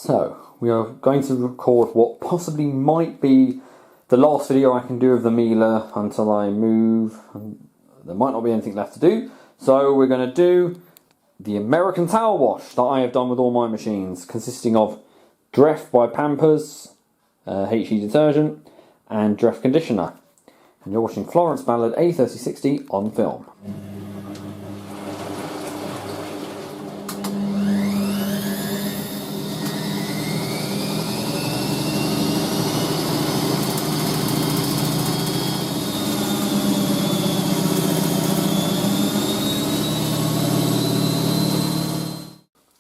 So, we are going to record what possibly might be the last video I can do of the Miele until I move. There might not be anything left to do. So we're going to do the American towel wash that I have done with all my machines, consisting of Dreft by Pampers HE detergent and Dreft Conditioner. And you're watching Florence Ballard A3060 on film.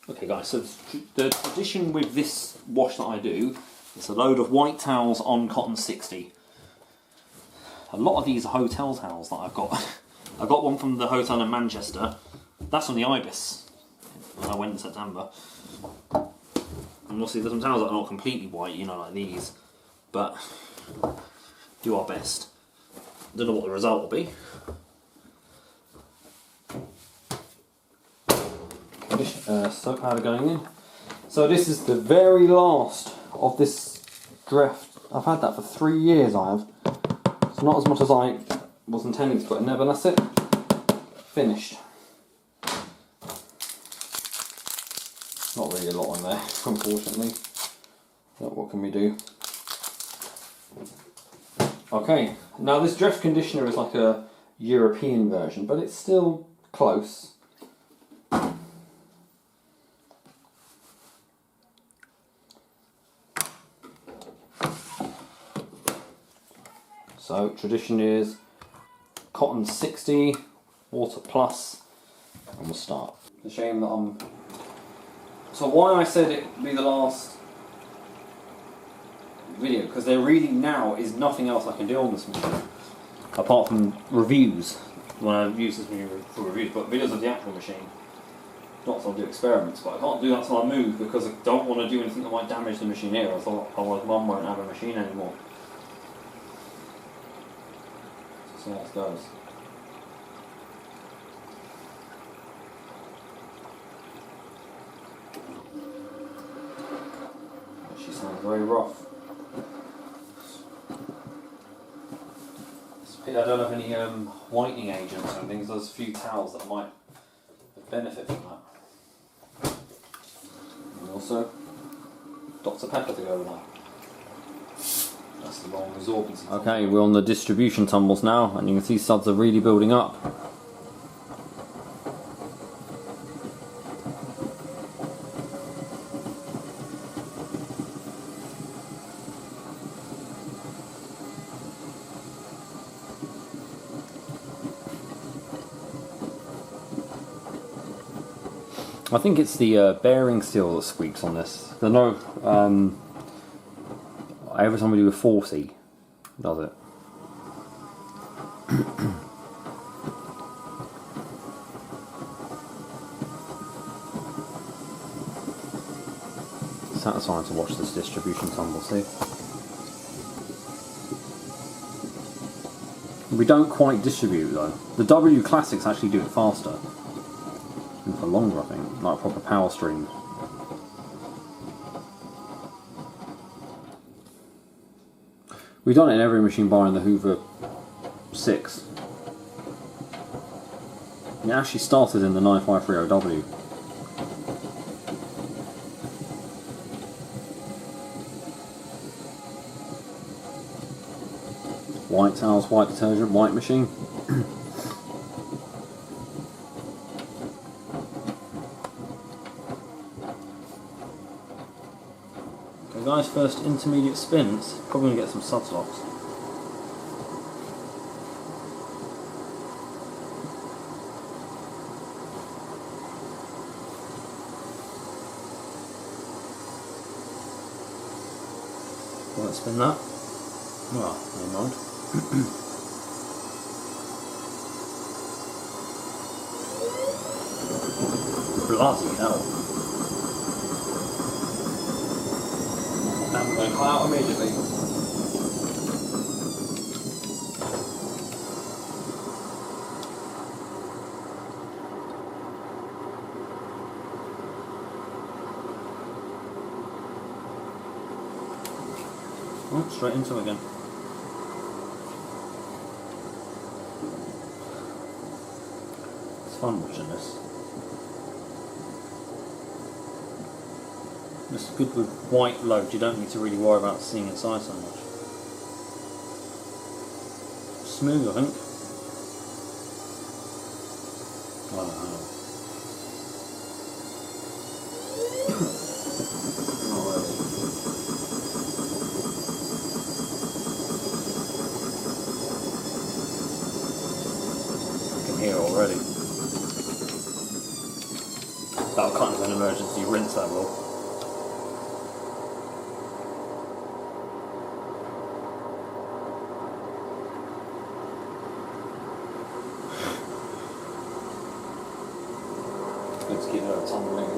Okay guys, so the tradition with this wash that I do is a load of white towels on cotton 60. A lot of these are hotel towels that I've got. I got one from the hotel in Manchester. That's from the Ibis when I went in September. And obviously there's some towels that are not completely white, you know, like these. But do our best. Don't know what the result will be. Soap powder going in. So this is the very last of this Dreft. I've had that for 3 years, I have. It's not as much as I was intending to put in there, but that's it. Finished. Not really a lot in there, unfortunately. But what can we do? Okay, now this Dreft conditioner is like a European version, but it's still close. So tradition is cotton 60, water plus, and we'll start. It's a shame that I'm... So why I said it would be the last video, because there really now is nothing else I can do on this machine, apart from reviews, when I use this machine for reviews, but videos of the actual machine. Not so I'll do experiments, but I can't do that till I move, because I don't want to do anything that might damage the machine here. I thought otherwise Mum won't have a machine anymore. See how this goes. She sounds very rough. I don't have any whitening agents and things. There's a few towels that might benefit from that. And also Dr. Pepper to go with that. That's the wrong absorbency. Okay, we're on the distribution tumbles now, and you can see suds are really building up. I think it's the bearing seal that squeaks on this. There's no every time we do a 40, does it? Satisfying to watch this distribution tumble, see? We don't quite distribute though. The W Classics actually do it faster. And for longer, I think, like proper power stream. We've done it in every machine bar in the Hoover 6. It actually started in the 9530W. White towels, white detergent, white machine. Okay guys, first intermediate spins. Probably going to get some suds locks. Won't spin that. Well, never mind. Bloody hell. I'm going to come out immediately. Oh, straight into it again. It's fun watching this. It's good with white load, you don't need to really worry about seeing inside so much. Smooth, I think. I don't know. I can hear it already. That'll count as an emergency rinse, that will. Let's keep that tumbling.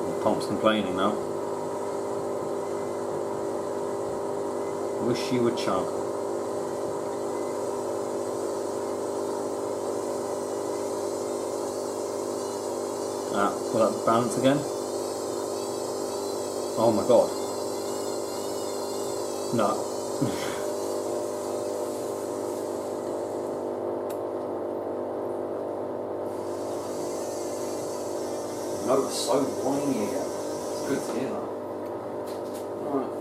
The pump's complaining now. Wish you would chug. Will that balance again? Oh my god. No. No, it's so whiny again. It's good to hear that. Alright.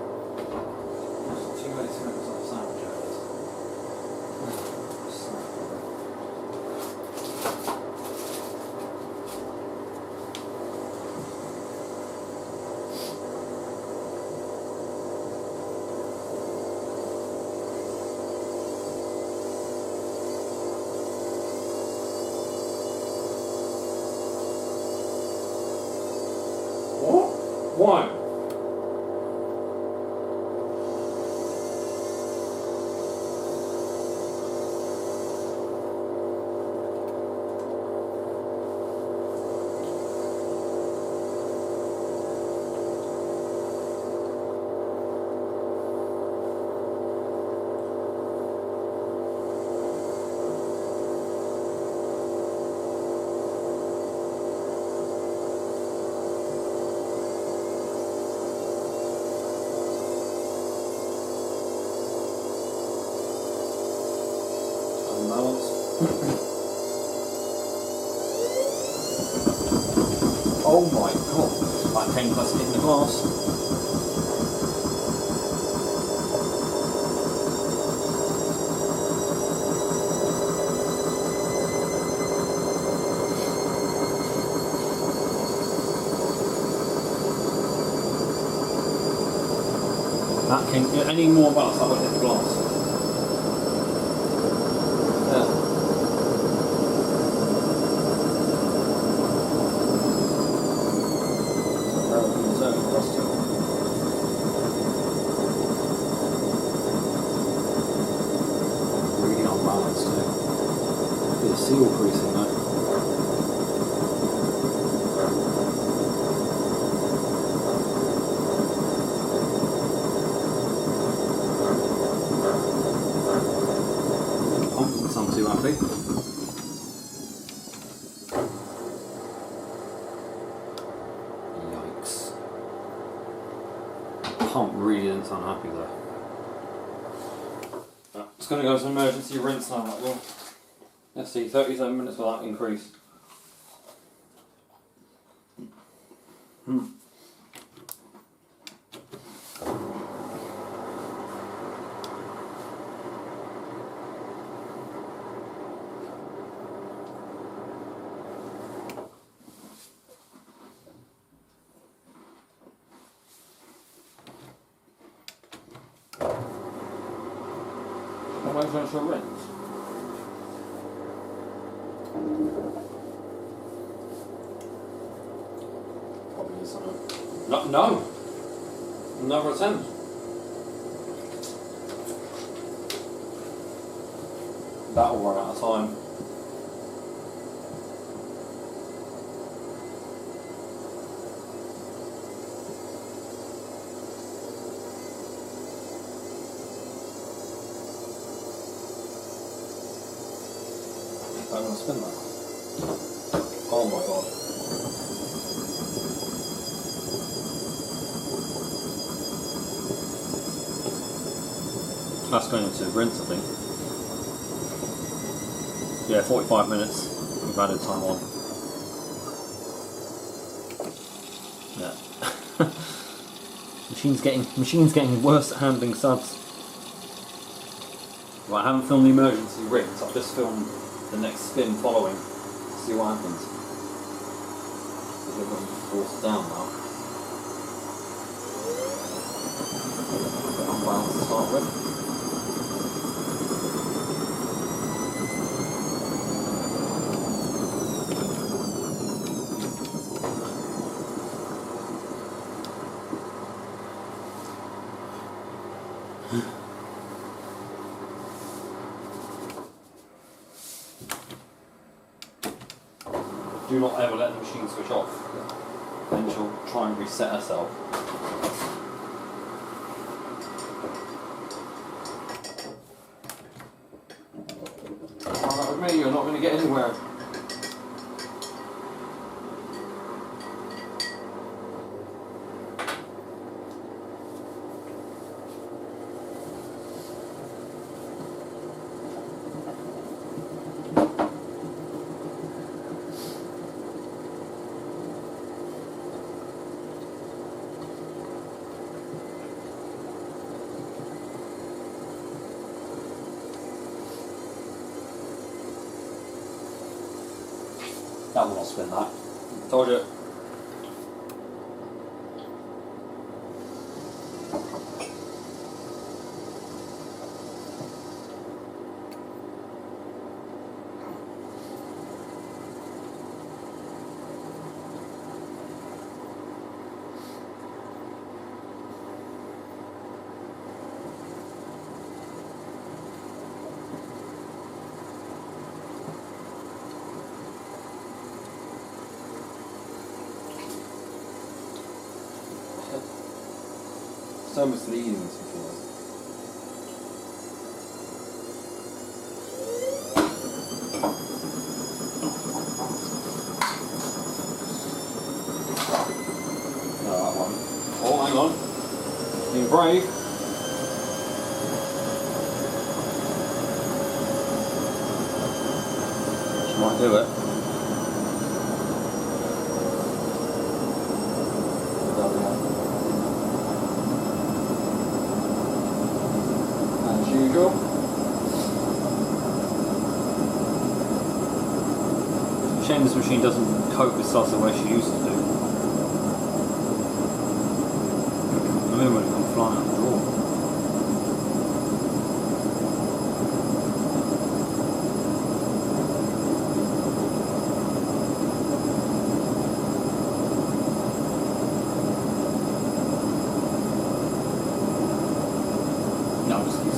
2 minutes of the sandwich hours. Why? Oh my god, that came plus in the glass. That came, any more ballast that would hit the glass. Really unbalanced too. Bit of seal creasing though. Pump doesn't sound too happy. Pump really isn't sound happy though. It's going to go to emergency rinse now, that will. Let's see, 37 minutes without increase. Why is that so rinse? Probably needs something. No! Another attempt. That'll run out of time. I'm going to spin that. Oh my god. That's going into rinse, I think. Yeah, 45 minutes. We've added time on. Yeah. Machine's getting worse at handling suds. Right, I haven't filmed the emergency rinse. I've just filmed the next spin following to see what happens. They're going to force it down now. Unbalanced to start with. Do not ever let the machine switch off, then she'll try and reset herself. With me, you're not going to get anywhere. That will not spin that. Told you. So misleading this before. No, that one. Oh, hang on. Being brave. She might do it. Usual. Shame this machine doesn't cope with stuff the way she used to do. I remember when it come flying out the drawer.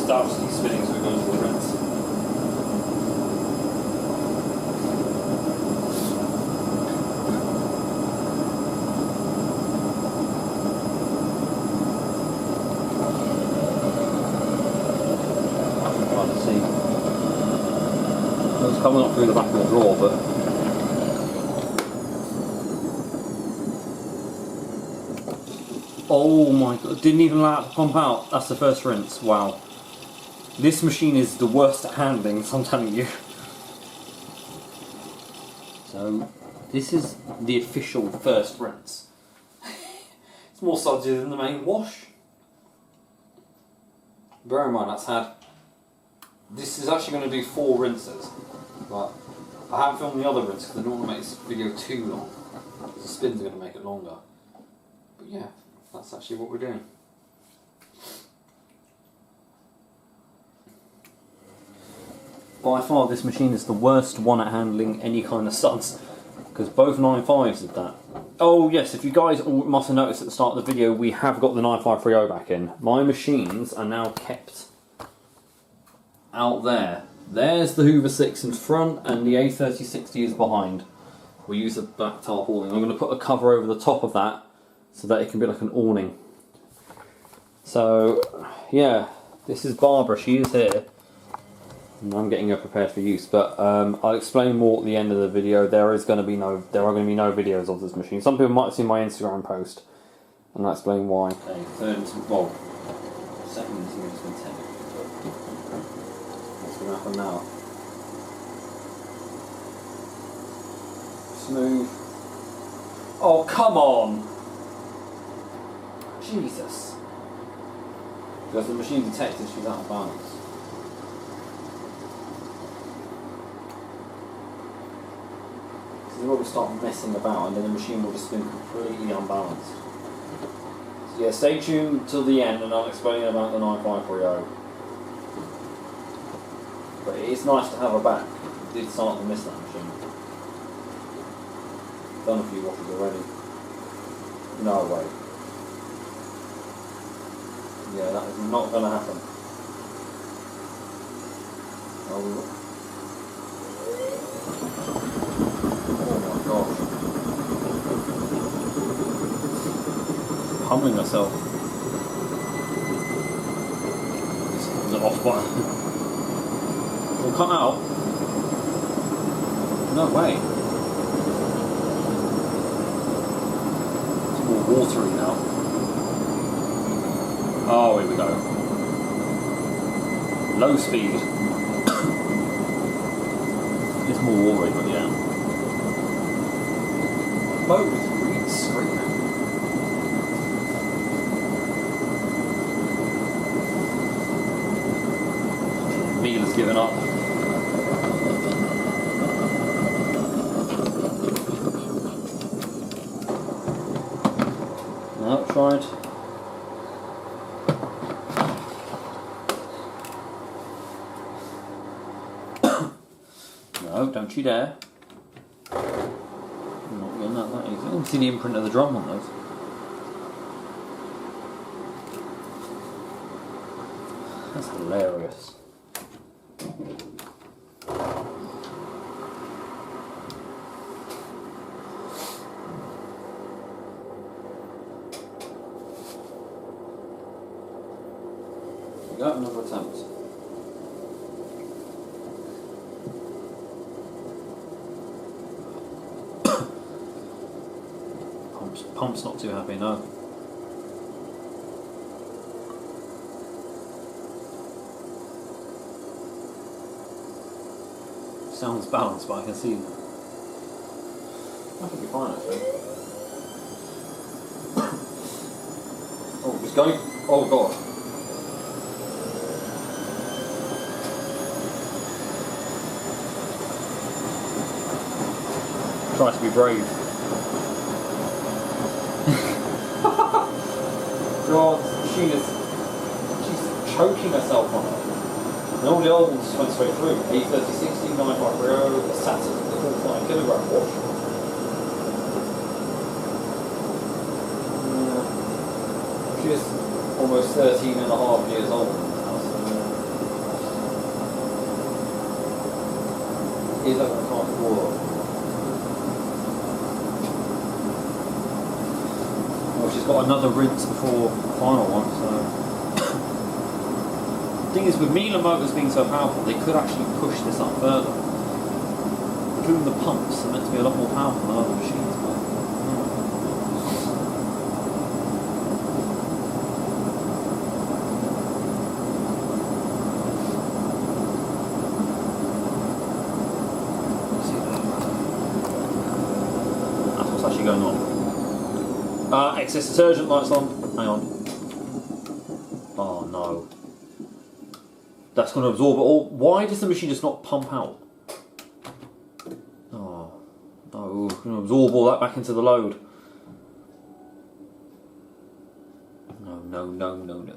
Start to keep spinning as we go into the rinse. I can try to see. It's coming up through the back of the drawer, but oh my god! Didn't even allow it to pump out. That's the first rinse. Wow. This machine is the worst at handling, so I'm telling you. So, this is the official first rinse. It's more sudsy than the main wash. Bear in mind, that's had... This is actually going to do 4 rinses. But I haven't filmed the other rinse because I don't want to make this video too long. The spins are going to make it longer. But yeah, that's actually what we're doing. By far, this machine is the worst one at handling any kind of suds, because both 9.5s did that. Oh yes, if you guys all must have noticed at the start of the video, we have got the 9530 back in. My machines are now kept out there. There's the Hoover 6 in front, and the A3060 is behind. We use a black tarpaulin. I'm going to put a cover over the top of that, so that it can be like an awning. So, yeah, this is Barbara, she is here. And I'm getting her prepared for use, but I'll explain more at the end of the video. There are going to be no videos of this machine. Some people might have seen my Instagram post, and I'll explain why. Okay, third, well, second interview has been 10. going to happen now. Smooth. Oh, come on! Jesus. Because the machine detected she's out of balance. So they will start messing about and then the machine will just spin completely unbalanced. So yeah, stay tuned till the end and I'll explain about the 9530. But it is nice to have a back. It did start to miss that machine. Done a few washes already. No way. Yeah, that is not going to happen. Oh my gosh. Humbling myself. This is an off button. Will come out. No way. It's more watery now. Oh, here we go. Low speed. It's more watery, but yeah. Boat is really screaming. Miele's given up. No, tried. No, don't you dare. I'm not getting that easy. I can see the imprint of the drum on those. That's hilarious. We got another attempt. Pump's not too happy, no. Sounds balanced, but I can see that. That could be fine actually. Oh, it's going. Oh god. Try to be brave. God, this machine is. She's choking herself on it. And all the old ones just went straight through. A3060, 9530, the Saturn, the 45 kilogram watch. She's almost 13 and a half years old now, so is that what I can't afford? Well, she's got another rinse before the final one, so. The thing is, with Miele motors being so powerful, they could actually push this up further. Including the pumps, they're meant to be a lot more powerful than other machines, but. That's what's actually going on. Excess detergent lights on. Hang on. Oh no. That's going to absorb it all. Why does the machine just not pump out? Oh no, it's going to absorb all that back into the load. No, no, no, no, no.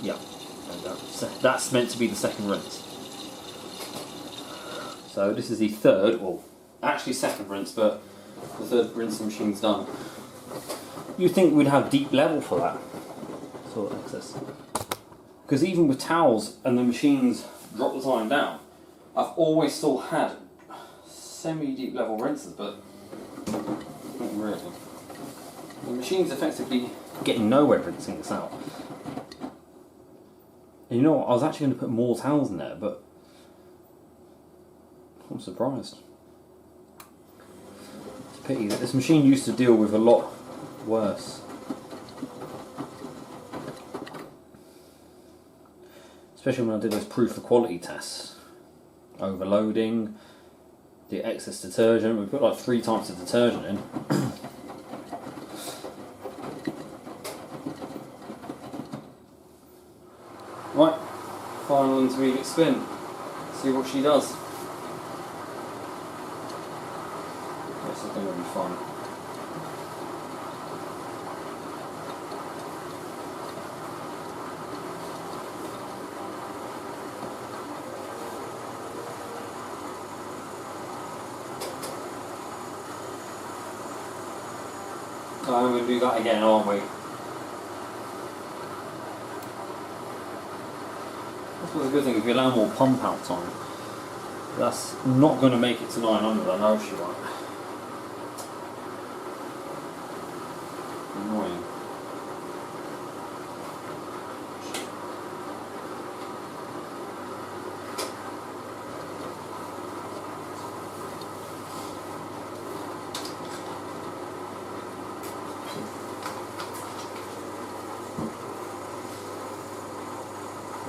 Yeah, that's meant to be the second rinse. So this is the third, well, actually second rinse, but the third rinse the machine's done. You'd think we'd have deep level for that sort of excess. Because even with towels and the machines drop the time down, I've always still had semi-deep level rinses, but not really. The machine's effectively getting nowhere rinsing this out. And you know what, I was actually going to put more towels in there, but I'm surprised. It's a pity that this machine used to deal with a lot worse. especially when I did those proof of quality tests. Overloading, the excess detergent. We put like 3 types of detergent in. Right, final intermediate spin. See what she does. This is going to be fun. So I'm going to do that again, aren't we? That's what's a good thing, if you allow more pump out time. That's not going to make it to 900, I know she won't. Annoying.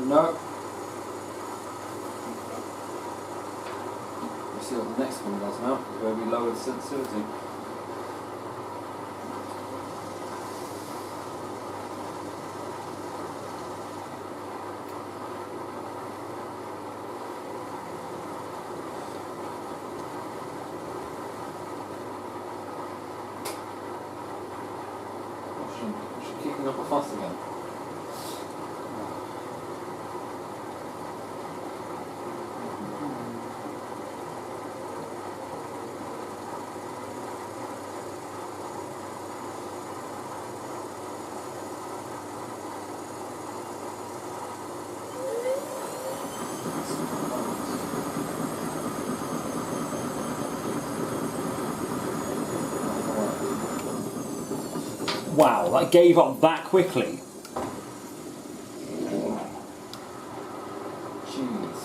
No. We'll see what the next one does now, where we lower the sensitivity. She's kicking up a fuss again. Wow, that gave up that quickly. Jeez.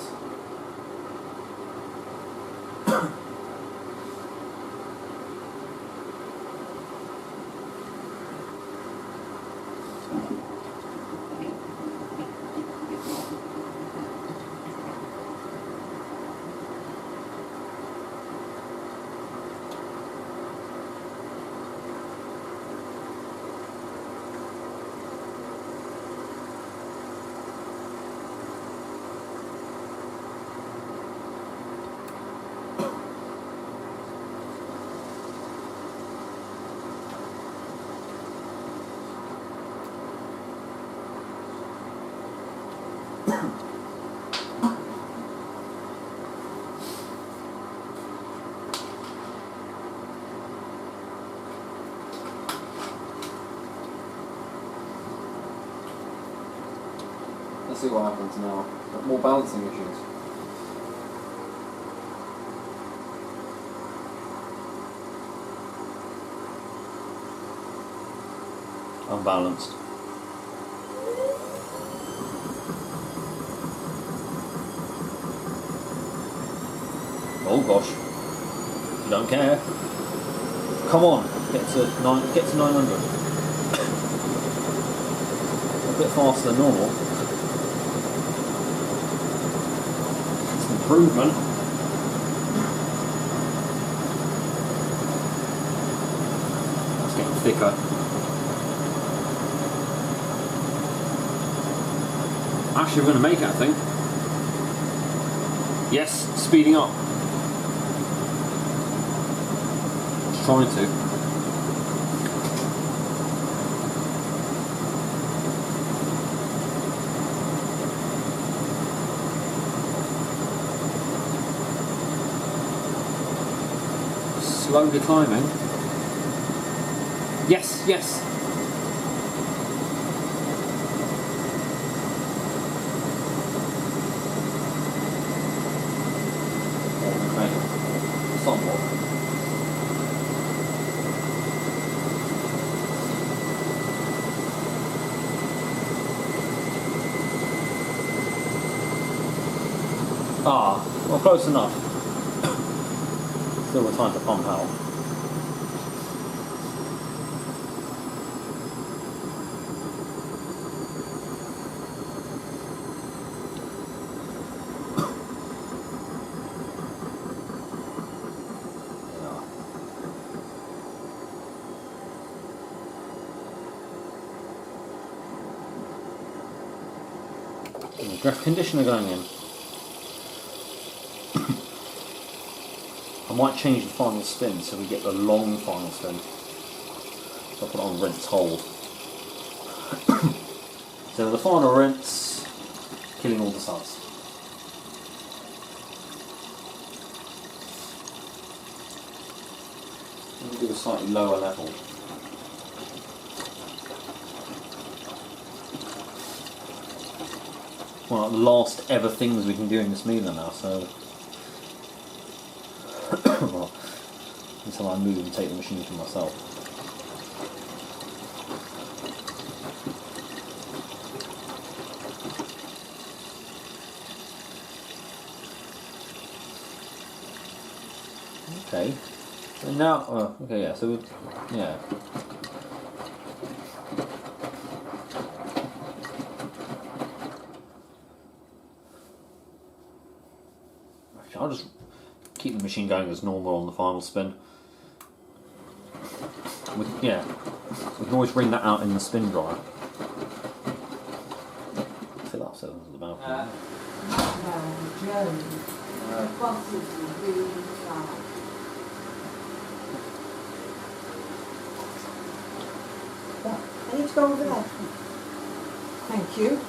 Let's see what happens now. Got more balancing issues. Unbalanced. Oh gosh. You don't care. Come on, get to 900. A bit faster than normal. It's an improvement. It's getting thicker. Actually, we're going to make it, I think. Yes, speeding up. Just trying to. Slowly climbing. Yes, yes. Somewhat. Ah, well, close enough. Still got time to pump out. Dreft conditioner going in. I might change the final spin so we get the long final spin. So I'll put it on rinse hold. So the final rinse, killing all the suds. Let me do a slightly lower level. One of the last ever things we can do in this Miele now, so well, until I move and take the machine for myself. Okay, and now, okay, yeah, so, yeah. I'll just keep the machine going as normal on the final spin. We can always bring that out in the spin dryer. Fill up so the mouth. I need to go over there. Thank you.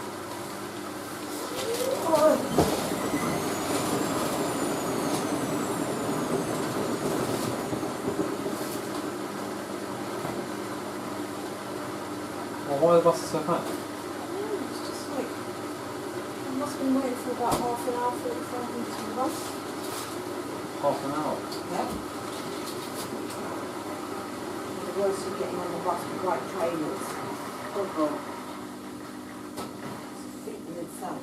Well, why are the buses so high? It's just like, I must have been waiting for about half an hour, 45 minutes for the bus. Half an hour? Yeah. And the worst of getting on the bus with right trailers. Oh God. It's a fit in itself.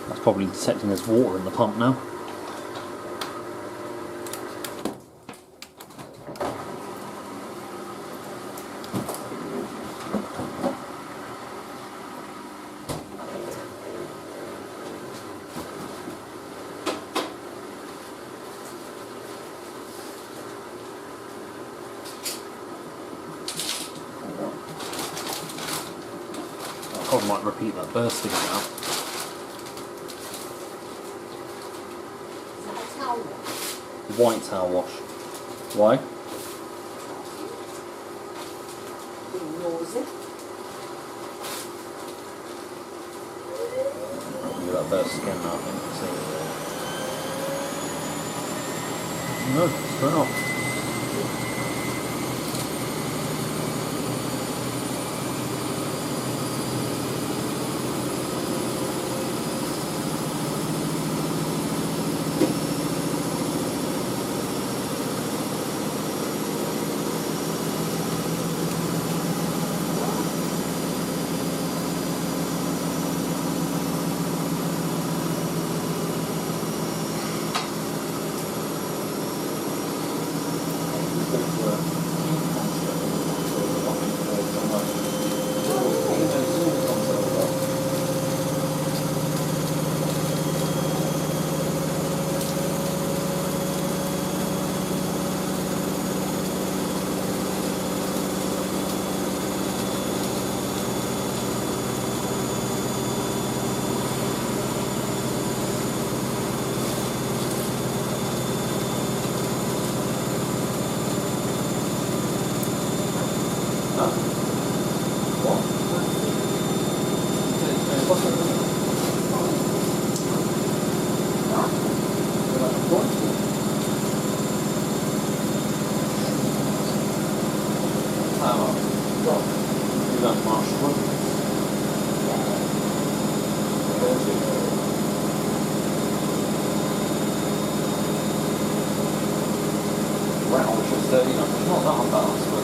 That's probably detecting there's water in the pump now. I probably might repeat that bursting now. White towel wash. Why? Ignores it. Do that burst again now, I think. See. No, it's turn off. What? You don't marshal them. Wow, which was 30, it's not that unbalanced, but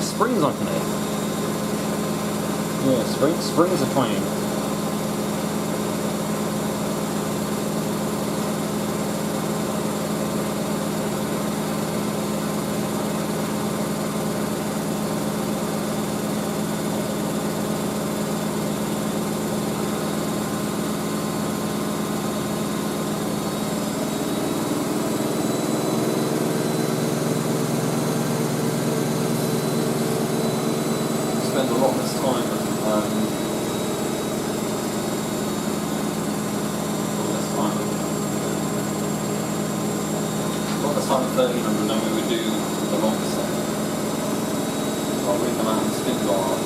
springs I can hear. Yeah, springs are twanging. Spend a lot less time a lot less time at 1300 than we would do the longer set. I'll ring them out and spin the bar.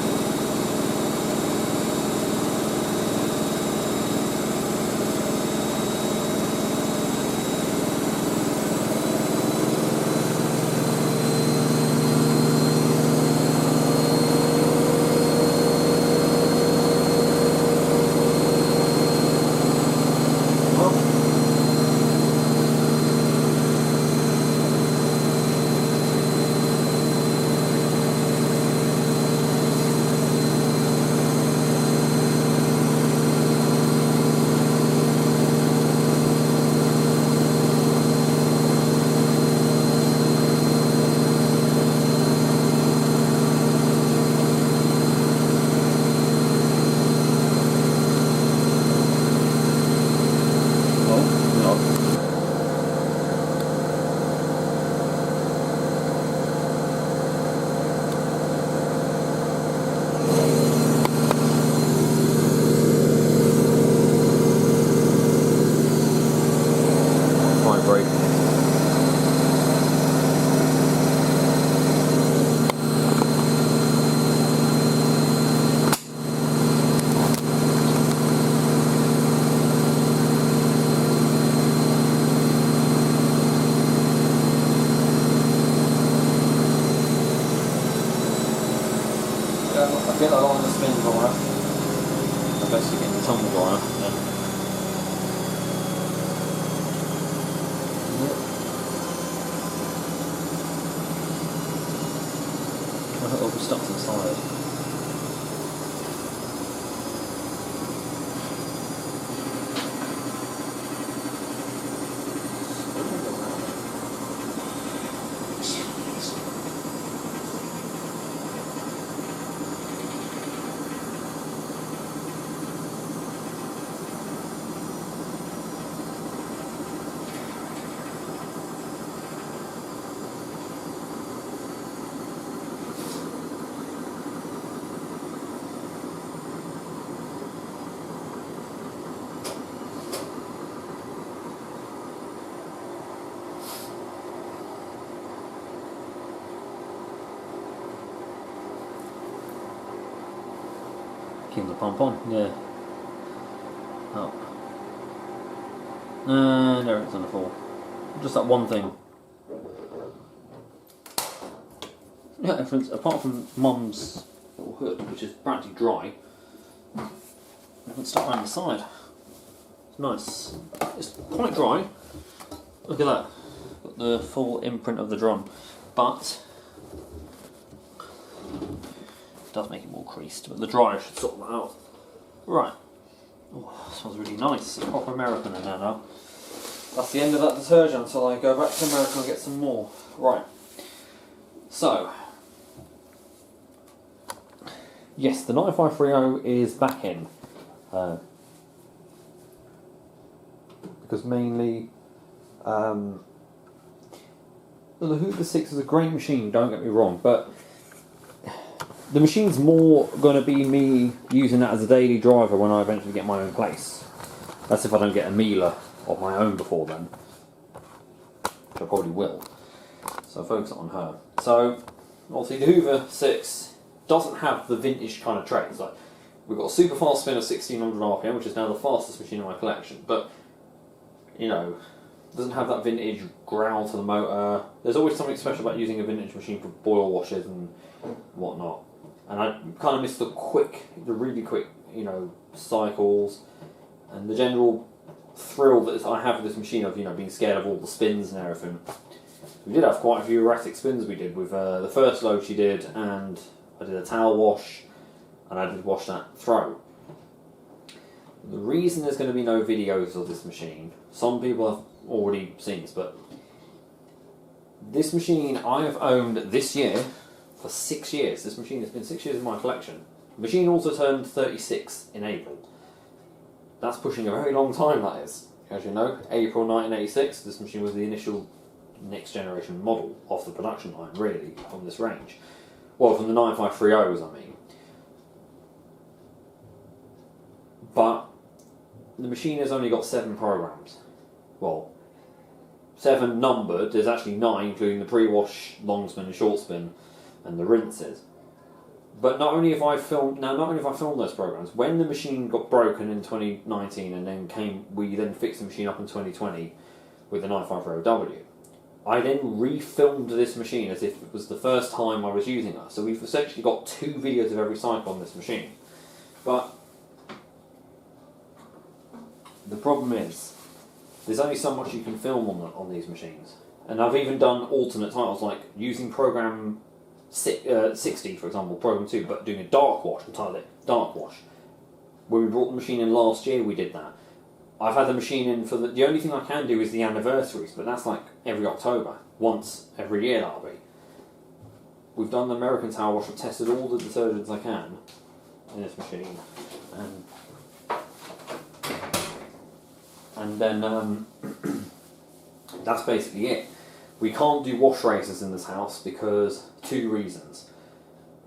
I get that on the spin dryer. I basically get the tumble dryer. I hope it'll be stuck inside. Keep the pump on, yeah. Oh. There it's on the floor. Just that one thing. Yeah, apart from Mum's little hood, which is practically dry, it's stuck around the side. It's nice. It's quite dry. Look at that. Got the full imprint of the drum. But does make it more creased, but the dryer should sort that out. Right. Oh, it smells really nice. It's proper American in there now. That's the end of that detergent until I go back to America and get some more. Right. So, yes, the 9530 is back in. Because mainly, the the Hoover 6 is a great machine, don't get me wrong, but the machine's more going to be me using that as a daily driver when I eventually get my own place. That's if I don't get a Miele of my own before then, which I probably will. So focus on her. So obviously the Hoover 6 doesn't have the vintage kind of traits. Like, we've got a super fast spin of 1600 RPM, which is now the fastest machine in my collection, but you know, doesn't have that vintage growl to the motor. There's always something special about using a vintage machine for boil washes and whatnot. And I kind of miss the really quick, you know, cycles and the general thrill that I have with this machine of, you know, being scared of all the spins and everything. We did have quite a few erratic spins we did with the first load she did, and I did a towel wash, and I did wash that throw. The reason there's going to be no videos of this machine, some people have already seen this, but this machine I have owned this year for 6 years. This machine has been 6 years in my collection. The machine also turned 36 in April. That's pushing a very long time, that is. As you know, April 1986, this machine was the initial next generation model off the production line, really, from this range. Well, from the 9530s, I mean. But the machine has only got 7 programs. Well, 7 numbered. There's actually 9, including the pre-wash, long spin and short spin, and the rinses. But not only have I filmed those programs, when the machine got broken in 2019 and then we then fixed the machine up in 2020 with the 9530W, I then refilmed this machine as if it was the first time I was using her. So we've essentially got 2 videos of every cycle on this machine. But the problem is, there's only so much you can film on these machines. And I've even done alternate titles, like using program 60, for example, program 2, but doing a dark wash, and title it dark wash. When we brought the machine in last year, we did that. I've had the machine in for the only thing I can do is the anniversaries, but that's like every October, once every year that'll be. We've done the American towel wash, I've tested all the detergents I can in this machine, and then that's basically it. We can't do wash races in this house because 2 reasons.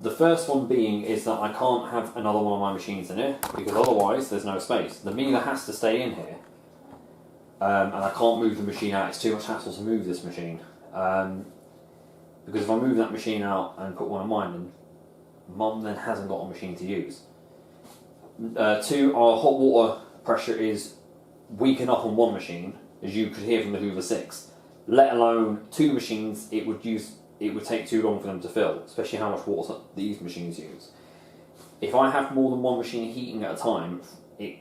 The first one being is that I can't have another one of my machines in here, because otherwise there's no space. The Miele has to stay in here, and I can't move the machine out. It's too much hassle to move this machine. Because if I move that machine out and put one of mine in, Mum then hasn't got a machine to use. 2, our hot water pressure is weak enough on one machine, as you could hear from the Hoover 6. Let alone 2 machines, it would take too long for them to fill, especially how much water these machines use. If I have more than one machine heating at a time, the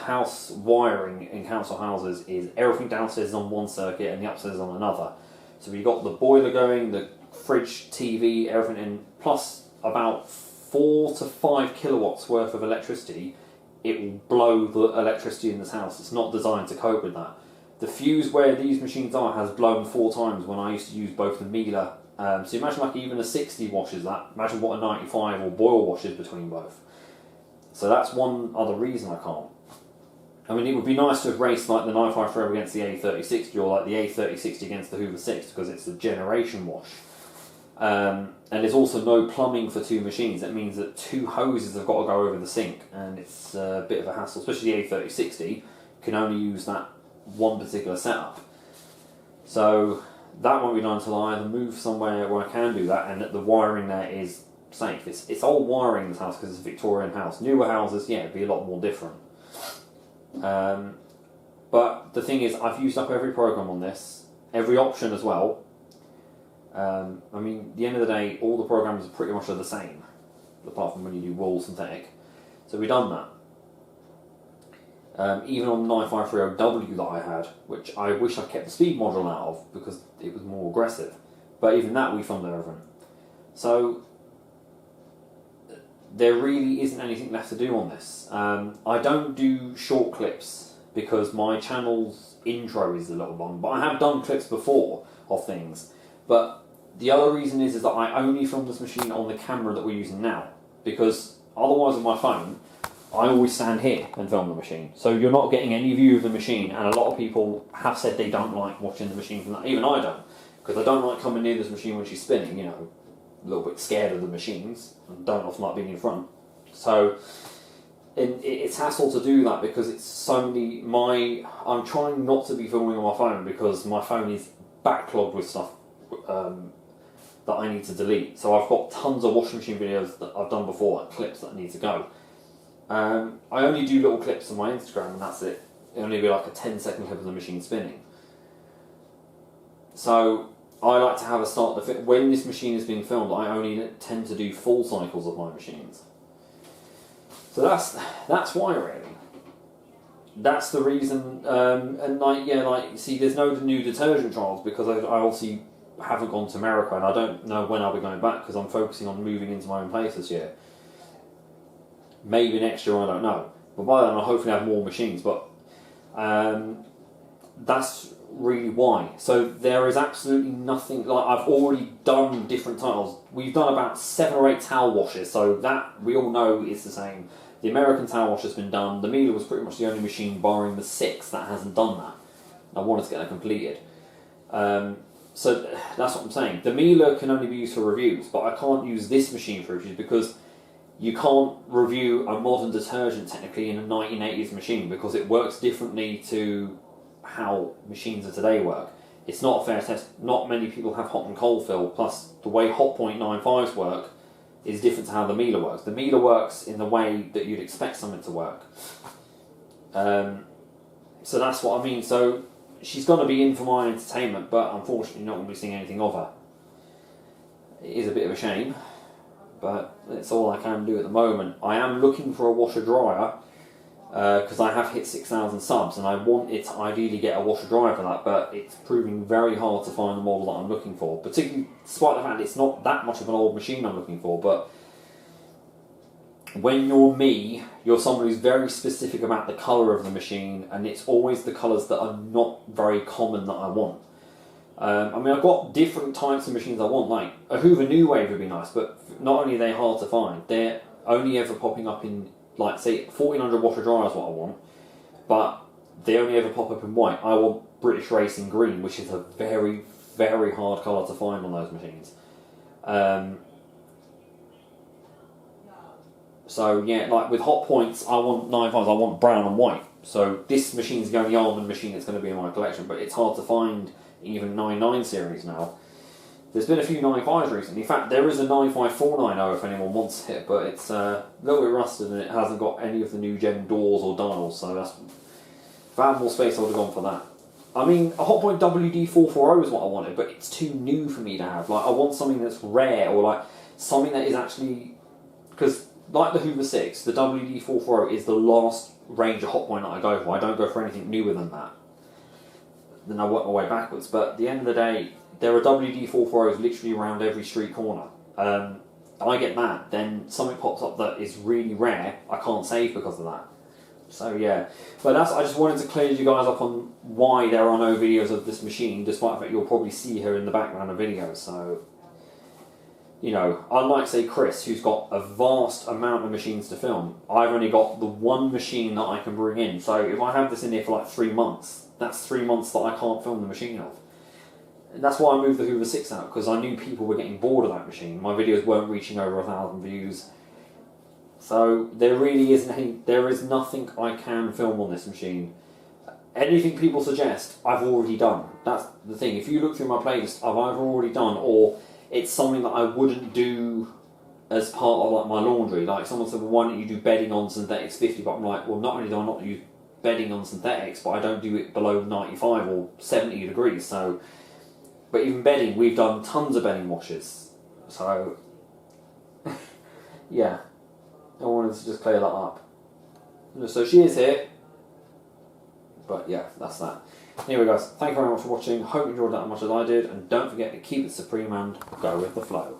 house wiring in council houses is everything downstairs is on one circuit and the upstairs is on another. So we've got the boiler going, the fridge, TV, everything in, plus about 4 to 5 kilowatts worth of electricity. It will blow the electricity in this house. It's not designed to cope with that. The fuse where these machines are has blown 4 times when I used to use both the Miele. So imagine like even a 60 washes that. Imagine what a 95 or boil washes between both. So that's one other reason I can't. I mean, it would be nice to have raced like the 953 against the A3060 or like the A3060 against the Hoover 6 because it's a generation wash. And there's also no plumbing for 2 machines. That means that 2 hoses have got to go over the sink, and it's a bit of a hassle, especially the A3060 can only use that one particular setup. So that won't be done until I either move somewhere where I can do that and that the wiring there is safe. It's old wiring in this house because it's a Victorian house. Newer houses, yeah, it'd be a lot more different. But the thing is, I've used up every program on this, every option as well. I mean, at the end of the day, all the programs are pretty much the same, apart from when you do wool synthetic. So we've done that. Even on the 9530W that I had, which I wish I kept the speed module out of because it was more aggressive. But even that we filmed everything. So there really isn't anything left to do on this. I don't do short clips because my channel's intro is a little long, but I have done clips before of things. But the other reason is that I only film this machine on the camera that we're using now, because otherwise on my phone, I always stand here and film the machine. So you're not getting any view of the machine, and a lot of people have said they don't like watching the machine from that. Even I don't, because I don't like coming near this machine when she's spinning, you know, a little bit scared of the machines, and don't often like being in front. So it's hassle to do that because it's so many, I'm trying not to be filming on my phone because my phone is backlogged with stuff that I need to delete. So I've got tons of washing machine videos that I've done before, and clips that need to go. I only do little clips on my Instagram and that's it. It'll only be like a 10-second clip of the machine spinning. So I like to have a start. When this machine is being filmed, I only tend to do full cycles of my machines. So that's why, really. That's the reason. And see, there's no new detergent trials because I obviously haven't gone to America, and I don't know when I'll be going back because I'm focusing on moving into my own place this year. Maybe next year, I don't know. But by then I'll hopefully have more machines, but that's really why. So there is absolutely nothing, like I've already done different towels. We've done about 7 or 8 towel washes, so that we all know is the same. The American towel wash has been done. The Miele was pretty much the only machine, barring the 6, that hasn't done that. I wanted to get that completed. So that's what I'm saying. The Miele can only be used for reviews, but I can't use this machine for reviews because you can't review a modern detergent technically in a 1980s machine because it works differently to how machines of today work. It's not a fair test. Not many people have hot and cold fill, plus the way Hotpoint 95s work is different to how the Miele works. The Miele works in the way that you'd expect something to work. So that's what I mean. So she's going to be in for my entertainment, but unfortunately not going to be seeing anything of her. It is a bit of a shame, but it's all I can do at the moment. I am looking for a washer-dryer because I have hit 6,000 subs and I want it to ideally get a washer-dryer for that, but it's proving very hard to find the model that I'm looking for, particularly despite the fact it's not that much of an old machine I'm looking for. But when you're me, you're someone who's very specific about the colour of the machine, and it's always the colours that are not very common that I want. I mean, I've got different types of machines I want, like a Hoover New Wave would be nice, but not only are they hard to find, they're only ever popping up in, like, say, 1400 washer dryer is what I want, but they only ever pop up in white. I want British Racing Green, which is a very, very hard colour to find on those machines. So yeah, like with Hot Points, I want 95s, I want brown and white. So this machine's the only almond machine that's going to be in my collection, but it's hard to find even 99 series now. There's been a few 95s recently. In fact, there is a 95490 if anyone wants it, but it's a little bit rusted and it hasn't got any of the new gen doors or dials, so that's... If I had more space, I would have gone for that. I mean, a Hotpoint WD440 is what I wanted, but it's too new for me to have. Like, I want something that's rare, or like something that is actually... Because, like the Hoover 6, the WD440 is the last range of Hotpoint that I go for. I don't go for anything newer than that. Then I work my way backwards. But at the end of the day, there are WD440s literally around every street corner. I get that, then something pops up that is really rare, I can't save because of that. So yeah, but I just wanted to clear you guys up on why there are no videos of this machine, despite the fact you'll probably see her in the background of videos. So, you know, unlike say Chris, who's got a vast amount of machines to film, I've only got the one machine that I can bring in. So if I have this in here for like 3 months, that's 3 months that I can't film the machine of. And that's why I moved the Hoover 6 out, because I knew people were getting bored of that machine. My videos weren't reaching over 1,000 views. So there really isn't there is nothing I can film on this machine. Anything people suggest, I've already done. That's the thing. If you look through my playlist, I've either already done, or it's something that I wouldn't do as part of like my laundry. Like someone said, well, why don't you do bedding on synthetics 50? But I'm like, well, not only do I not use bedding on synthetics, but I don't do it below 95 or 70 degrees. So, but even bedding, we've done tons of bedding washes. So, yeah. I wanted to just clear that up. So she is here. But yeah, that's that. Anyway guys, thank you very much for watching. Hope you enjoyed that as much as I did. And don't forget to keep it supreme and go with the flow.